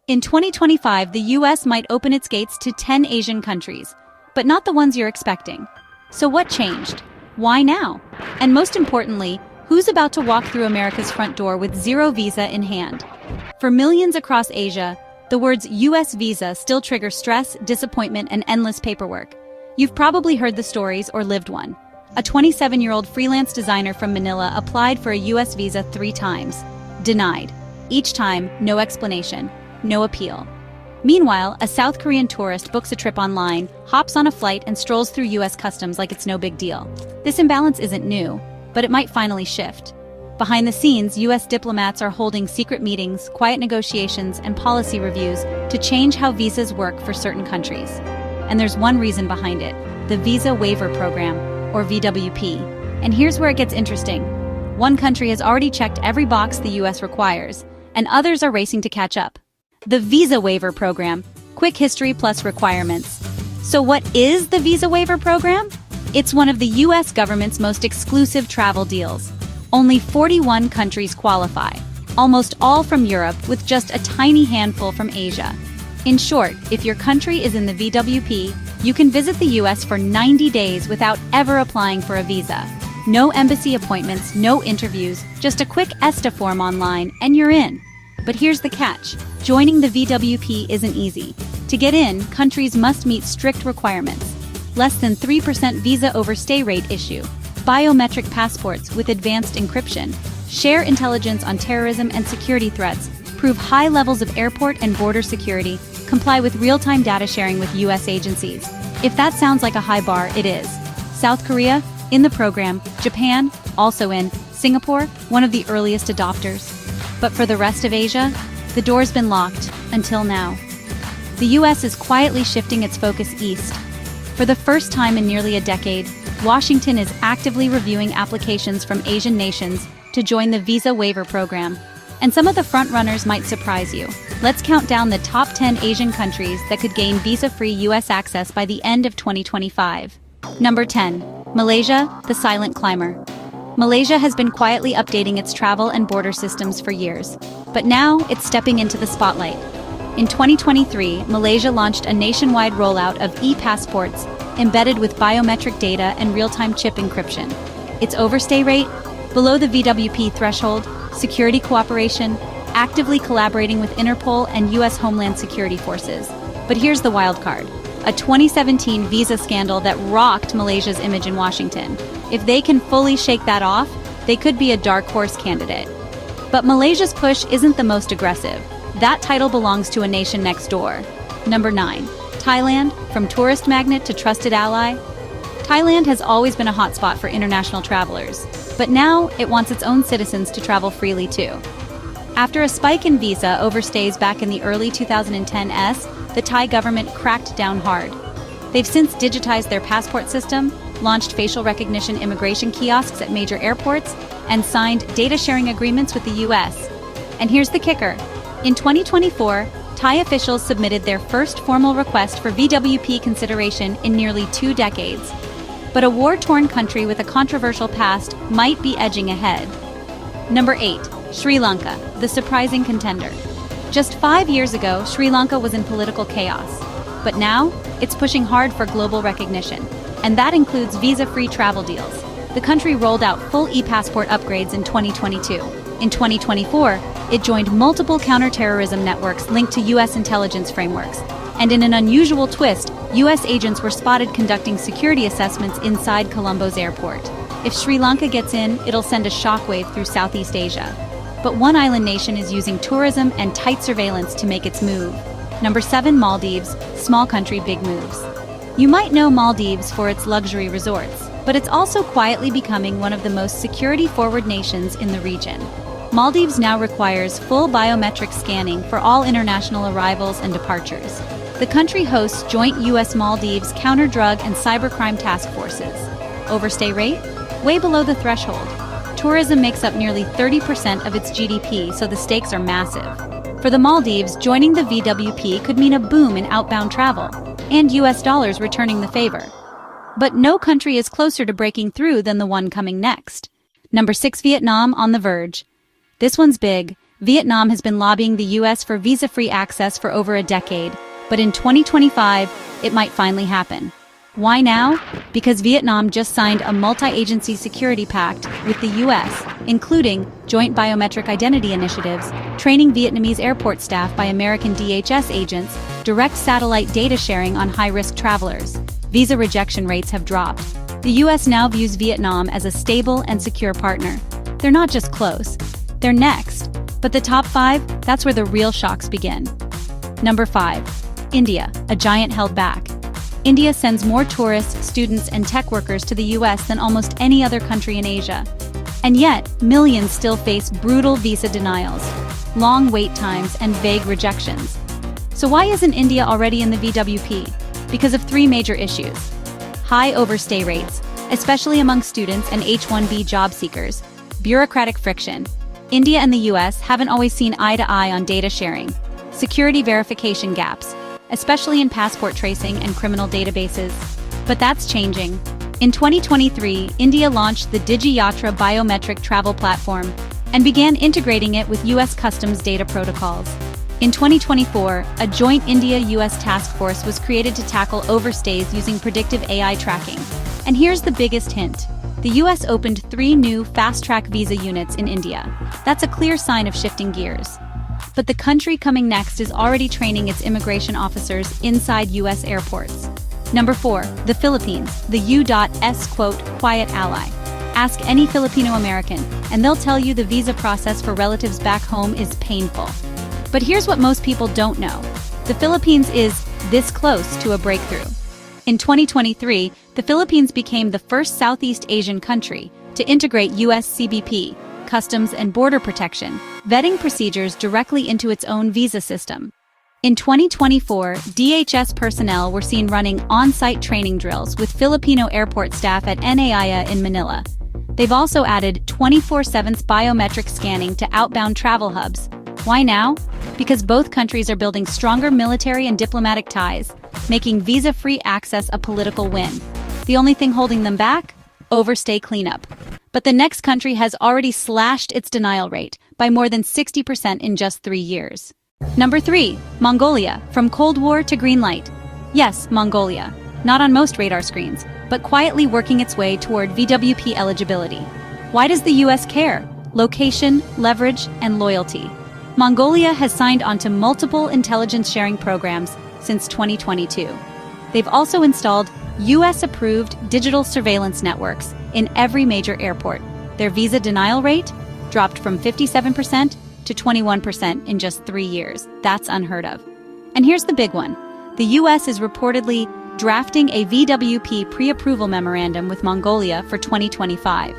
In 2025, the US might open its gates to 10 Asian countries, but not the ones you're expecting. So what changed? Why now? And most importantly, who's about to walk through America's front door with zero visa in hand? For millions across Asia, the words US visa still trigger stress, disappointment, and endless paperwork. You've probably heard the stories or lived one. A 27-year-old freelance designer from Manila applied for a US visa 3 times. Denied. Each time, no explanation. No appeal. Meanwhile, a South Korean tourist books a trip online, hops on a flight, and strolls through US customs like it's no big deal. This imbalance isn't new, but it might finally shift. Behind the scenes, US diplomats are holding secret meetings, quiet negotiations, and policy reviews to change how visas work for certain countries. And there's one reason behind it: the Visa Waiver Program, or VWP. And here's where it gets interesting. One country has already checked every box the US requires, and others are racing to catch up. The Visa Waiver Program, quick history plus requirements. So what is the Visa Waiver Program? It's one of the US government's most exclusive travel deals. Only 41 countries qualify, almost all from Europe, with just a tiny handful from Asia. In short, if your country is in the VWP, you can visit the US for 90 days without ever applying for a visa. No embassy appointments, no interviews, just a quick ESTA form online, and you're in. But here's the catch. Joining the VWP isn't easy. To get in, countries must meet strict requirements. Less than 3% visa overstay rate issue. Biometric passports with advanced encryption. Share intelligence on terrorism and security threats. Prove high levels of airport and border security. Comply with real-time data sharing with US agencies. If that sounds like a high bar, it is. South Korea, in the program. Japan, also in. Singapore, one of the earliest adopters. But for the rest of Asia, the door's been locked, until now. The US is quietly shifting its focus east. For the first time in nearly a decade, Washington is actively reviewing applications from Asian nations to join the Visa Waiver Program. And some of the frontrunners might surprise you. Let's count down the top 10 Asian countries that could gain visa-free US access by the end of 2025. Number 10. Malaysia, the silent climber. Malaysia has been quietly updating its travel and border systems for years, but now it's stepping into the spotlight. In 2023, Malaysia launched a nationwide rollout of e-passports embedded with biometric data and real-time chip encryption. Its overstay rate? Below the VWP threshold, security cooperation, actively collaborating with Interpol and US Homeland Security forces. But here's the wild card. A 2017 visa scandal that rocked Malaysia's image in Washington. If they can fully shake that off, they could be a dark horse candidate. But Malaysia's push isn't the most aggressive. That title belongs to a nation next door. Number 9. Thailand, from tourist magnet to trusted ally. Thailand has always been a hotspot for international travelers, but now it wants its own citizens to travel freely too. After a spike in visa overstays back in the early 2010s, the Thai government cracked down hard. They've since digitized their passport system, launched facial recognition immigration kiosks at major airports, and signed data-sharing agreements with the US. And here's the kicker. In 2024, Thai officials submitted their first formal request for VWP consideration in nearly 2 decades. But a war-torn country with a controversial past might be edging ahead. Number 8. Sri Lanka, the surprising contender. Just 5 years ago, Sri Lanka was in political chaos. But now, it's pushing hard for global recognition. And that includes visa-free travel deals. The country rolled out full e-passport upgrades in 2022. In 2024, it joined multiple counterterrorism networks linked to US intelligence frameworks. And in an unusual twist, US agents were spotted conducting security assessments inside Colombo's airport. If Sri Lanka gets in, it'll send a shockwave through Southeast Asia. But one island nation is using tourism and tight surveillance to make its move. Number 7. Maldives, small country, big moves. You might know Maldives for its luxury resorts, but it's also quietly becoming one of the most security-forward nations in the region. Maldives now requires full biometric scanning for all international arrivals and departures. The country hosts joint US-Maldives counter-drug and cybercrime task forces. Overstay rate? Way below the threshold. Tourism makes up nearly 30% of its GDP, so the stakes are massive. For the Maldives, joining the VWP could mean a boom in outbound travel, and US dollars returning the favor. But no country is closer to breaking through than the one coming next. Number 6. Vietnam, on the verge. This one's big, Vietnam has been lobbying the US for visa-free access for over a decade, but in 2025, it might finally happen. Why now? Because Vietnam just signed a multi-agency security pact with the US, including joint biometric identity initiatives, training Vietnamese airport staff by American DHS agents, direct satellite data sharing on high-risk travelers. Visa rejection rates have dropped. The US now views Vietnam as a stable and secure partner. They're not just close, they're next. But the top 5, that's where the real shocks begin. Number 5. India, a giant held back. India sends more tourists, students, and tech workers to the US than almost any other country in Asia. And yet, millions still face brutal visa denials, long wait times, and vague rejections. So why isn't India already in the VWP? Because of 3 major issues. High overstay rates, especially among students and H-1B job seekers. Bureaucratic friction. India and the US haven't always seen eye to eye on data sharing. Security verification gaps, especially in passport tracing and criminal databases. But that's changing. In 2023, India launched the DigiYatra biometric travel platform and began integrating it with US customs data protocols. In 2024, a joint India-US task force was created to tackle overstays using predictive AI tracking. And here's the biggest hint. The US opened 3 new fast-track visa units in India. That's a clear sign of shifting gears. But the country coming next is already training its immigration officers inside US airports. Number 4, the Philippines, the U.S. quote, quiet ally. Ask any Filipino American, and they'll tell you the visa process for relatives back home is painful. But here's what most people don't know. The Philippines is this close to a breakthrough. In 2023, the Philippines became the first Southeast Asian country to integrate US CBP, Customs and Border Protection, vetting procedures directly into its own visa system. In 2024, DHS personnel were seen running on-site training drills with Filipino airport staff at NAIA in Manila. They've also added 24/7 biometric scanning to outbound travel hubs. Why now? Because both countries are building stronger military and diplomatic ties, making visa-free access a political win. The only thing holding them back? Overstay cleanup. But the next country has already slashed its denial rate by more than 60% in just 3 years. Number 3, Mongolia, from Cold War to green light. Yes, Mongolia. Not on most radar screens, but quietly working its way toward VWP eligibility. Why does the US care? Location, leverage, and loyalty. Mongolia has signed onto multiple intelligence sharing programs since 2022. They've also installed US-approved digital surveillance networks in every major airport. Their visa denial rate dropped from 57% to 21% in just 3 years. That's unheard of. And here's the big one. The US is reportedly drafting a VWP pre-approval memorandum with Mongolia for 2025.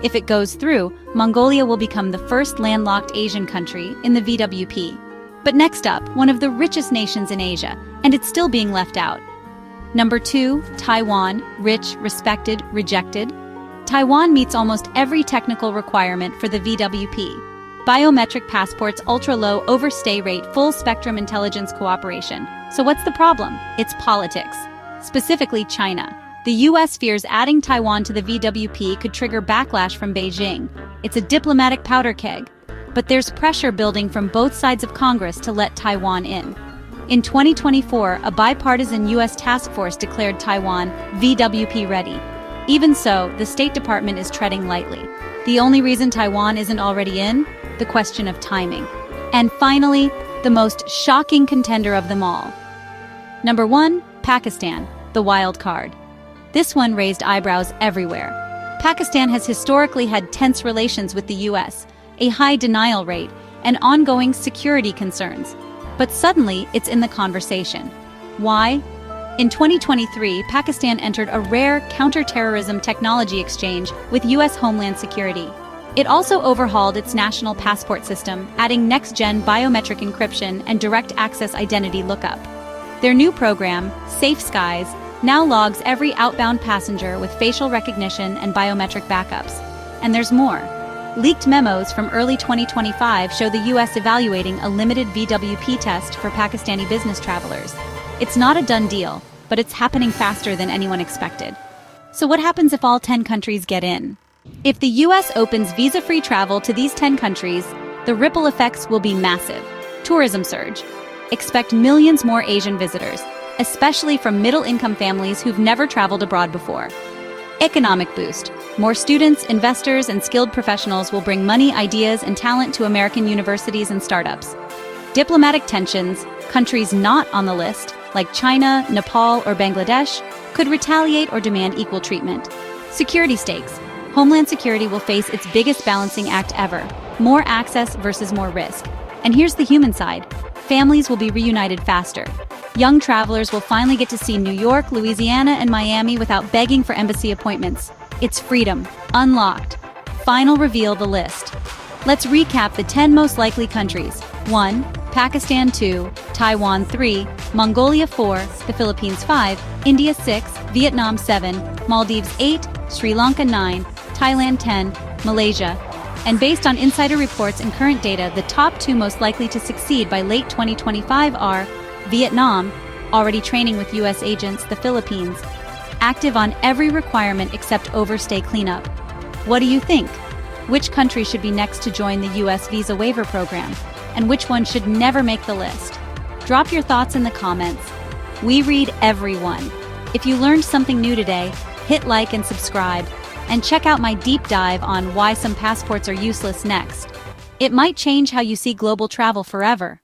If it goes through, Mongolia will become the first landlocked Asian country in the VWP. But next up, one of the richest nations in Asia, and it's still being left out. Number 2, Taiwan, rich, respected, rejected. Taiwan meets almost every technical requirement for the VWP. Biometric passports, ultra-low overstay rate, full-spectrum intelligence cooperation. So what's the problem? It's politics. Specifically China. The US fears adding Taiwan to the VWP could trigger backlash from Beijing. It's a diplomatic powder keg. But there's pressure building from both sides of Congress to let Taiwan in. In 2024, a bipartisan US task force declared Taiwan VWP ready. Even so, the State Department is treading lightly. The only reason Taiwan isn't already in? The question of timing. And finally, the most shocking contender of them all. Number 1, Pakistan, the wild card. This one raised eyebrows everywhere. Pakistan has historically had tense relations with the US, a high denial rate, and ongoing security concerns. But suddenly, it's in the conversation. Why? In 2023, Pakistan entered a rare counterterrorism technology exchange with US Homeland Security. It also overhauled its national passport system, adding next-gen biometric encryption and direct access identity lookup. Their new program, Safe Skies, now logs every outbound passenger with facial recognition and biometric backups. And there's more. Leaked memos from early 2025 show the US evaluating a limited VWP test for Pakistani business travelers. It's not a done deal, but it's happening faster than anyone expected. So what happens if all 10 countries get in? If the US opens visa-free travel to these 10 countries, the The ripple effects will be massive. Tourism surge. Expect millions more Asian visitors, especially from middle-income families who've never traveled abroad before. Economic boost. More students, investors, and skilled professionals will bring money, ideas, and talent to American universities and startups. Diplomatic tensions. Countries not on the list, like China, Nepal, or Bangladesh, could retaliate or demand equal treatment. Security stakes. Homeland Security will face its biggest balancing act ever. More access versus more risk. And here's the human side. Families will be reunited faster. Young travelers will finally get to see New York, Louisiana, and Miami without begging for embassy appointments. It's freedom. Unlocked. Final reveal the list. Let's recap the 10 most likely countries. 1. Pakistan 2, Taiwan 3, Mongolia 4, the Philippines 5, India 6, Vietnam 7, Maldives 8, Sri Lanka 9, Thailand 10, Malaysia. And based on insider reports and current data, the top 2 most likely to succeed by late 2025 are Vietnam, already training with U.S. agents, the Philippines, active on every requirement except overstay cleanup. What do you think? Which country should be next to join the U.S. visa waiver program? And which one should never make the list? Drop your thoughts in the comments. We read everyone. If you learned something new today, hit like and subscribe, and check out my deep dive on why some passports are useless next. It might change how you see global travel forever.